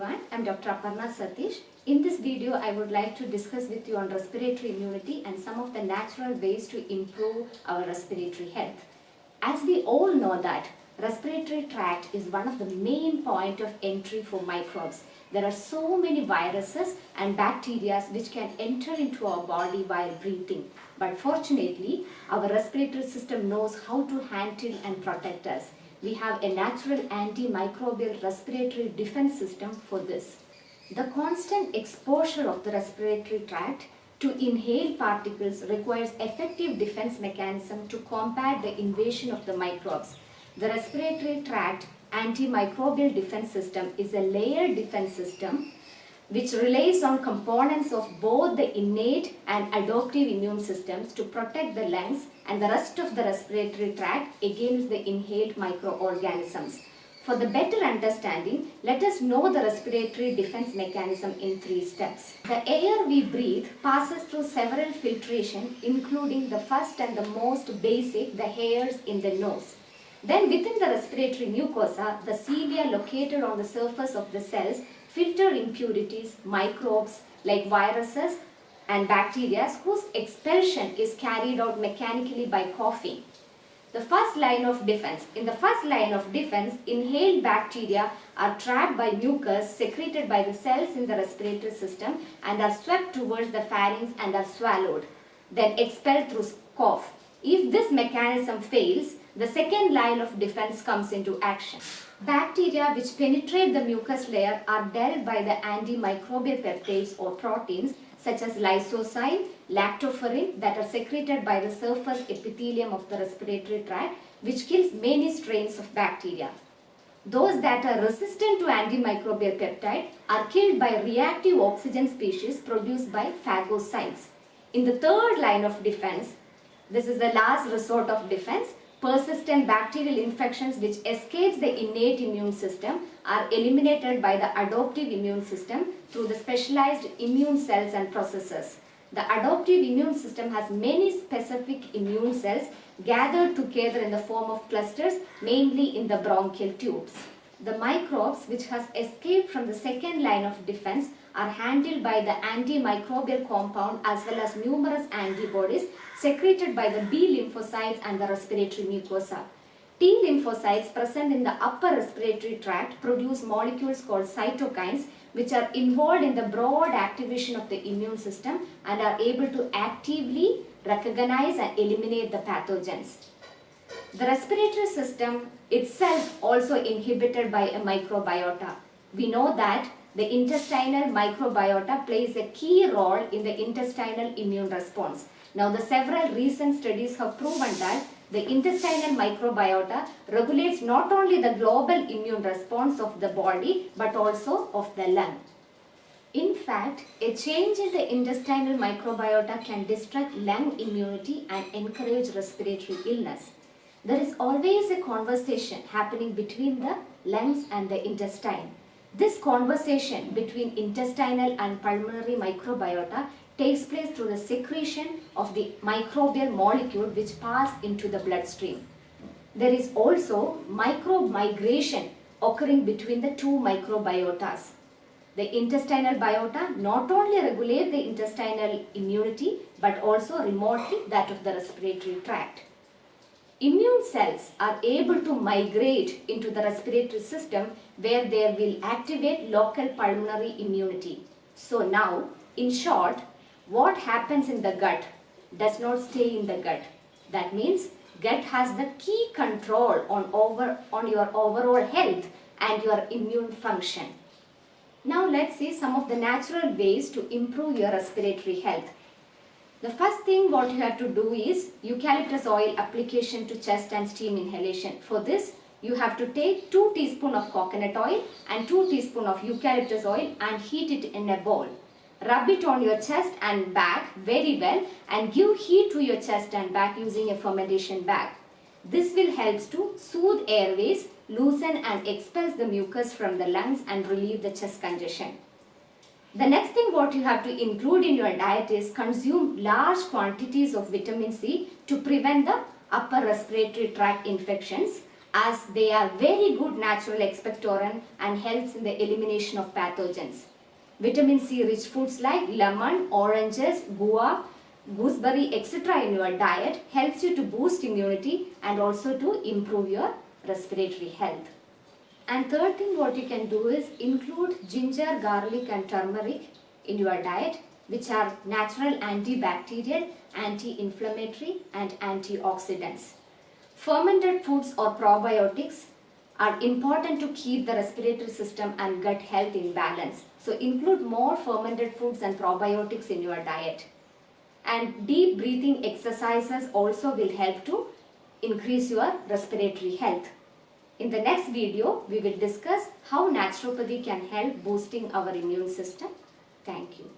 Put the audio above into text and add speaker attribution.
Speaker 1: everyone, I am Dr. Aparna Satish. In this video, I would like to discuss with you on respiratory immunity and some of the natural ways to improve our respiratory health. As we all know that respiratory tract is one of the main point of entry for microbes. There are so many viruses and bacteria which can enter into our body while breathing. But fortunately, our respiratory system knows how to handle and protect us. We have a natural antimicrobial respiratory defense system for this. The constant exposure of the respiratory tract to inhaled particles requires effective defense mechanism to combat the invasion of the microbes. The respiratory tract antimicrobial defense system is a layered defense system which relies on components of both the innate and adaptive immune systems to protect the lungs and the rest of the respiratory tract against the inhaled microorganisms. For the better understanding, let us know the respiratory defense mechanism in 3 steps. The air we breathe passes through several filtration, including the first and the most basic, the hairs in the nose. Then within the respiratory mucosa, the cilia located on the surface of the cells filter impurities, microbes like viruses and bacteria whose expulsion is carried out mechanically by coughing. The first line of defense. In the first line of defense, inhaled bacteria are trapped by mucus secreted by the cells in the respiratory system and are swept towards the pharynx and are swallowed, then expelled through cough. If this mechanism fails, the second line of defense comes into action. Bacteria which penetrate the mucus layer are dealt by the antimicrobial peptides or proteins such as lysozyme, lactoferrin that are secreted by the surface epithelium of the respiratory tract, which kills many strains of bacteria. Those that are resistant to antimicrobial peptide are killed by reactive oxygen species produced by phagocytes. In the third line of defense, this is the last resort of defense, persistent bacterial infections which escapes the innate immune system are eliminated by the adaptive immune system through the specialized immune cells and processes. The adaptive immune system has many specific immune cells gathered together in the form of clusters, mainly in the bronchial tubes. The microbes which has escaped from the second line of defense are handled by the antimicrobial compound as well as numerous antibodies secreted by the B lymphocytes and the respiratory mucosa. T lymphocytes present in the upper respiratory tract produce molecules called cytokines which are involved in the broad activation of the immune system and are able to actively recognize and eliminate the pathogens. The respiratory system itself also inhibited by a microbiota. We know that the intestinal microbiota plays a key role in the intestinal immune response. Now, the several recent studies have proven that the intestinal microbiota regulates not only the global immune response of the body but also of the lung. In fact, a change in the intestinal microbiota can disrupt lung immunity and encourage respiratory illness. There is always a conversation happening between the lungs and the intestine. This conversation between intestinal and pulmonary microbiota takes place through the secretion of the microbial molecule which pass into the bloodstream. There is also microbe migration occurring between the two microbiotas. The intestinal biota not only regulate the intestinal immunity but also remotely that of the respiratory tract. Immune cells are able to migrate into the respiratory system where they will activate local pulmonary immunity. So now, in short, what happens in the gut does not stay in the gut. That means gut has the key control on your overall health and your immune function. Now let's see some of the natural ways to improve your respiratory health. The first thing what you have to do is eucalyptus oil application to chest and steam inhalation. For this, you have to take 2 teaspoons of coconut oil and 2 teaspoons of eucalyptus oil and heat it in a bowl. Rub it on your chest and back very well and give heat to your chest and back using a fermentation bag. This will help to soothe airways, loosen and expel the mucus from the lungs and relieve the chest congestion. The next thing what you have to include in your diet is consume large quantities of vitamin C to prevent the upper respiratory tract infections. as they are very good natural expectorant and helps in the elimination of pathogens. Vitamin C rich foods like lemon, oranges, guava, gooseberry, etc. in your diet helps you to boost immunity and also to improve your respiratory health. And third thing what you can do is include ginger, garlic and turmeric in your diet, which are natural antibacterial, anti-inflammatory and antioxidants. Fermented foods or probiotics are important to keep the respiratory system and gut health in balance. So include more fermented foods and probiotics in your diet. And deep breathing exercises also will help to increase your respiratory health. In the next video, we will discuss how naturopathy can help boosting our immune system. Thank you.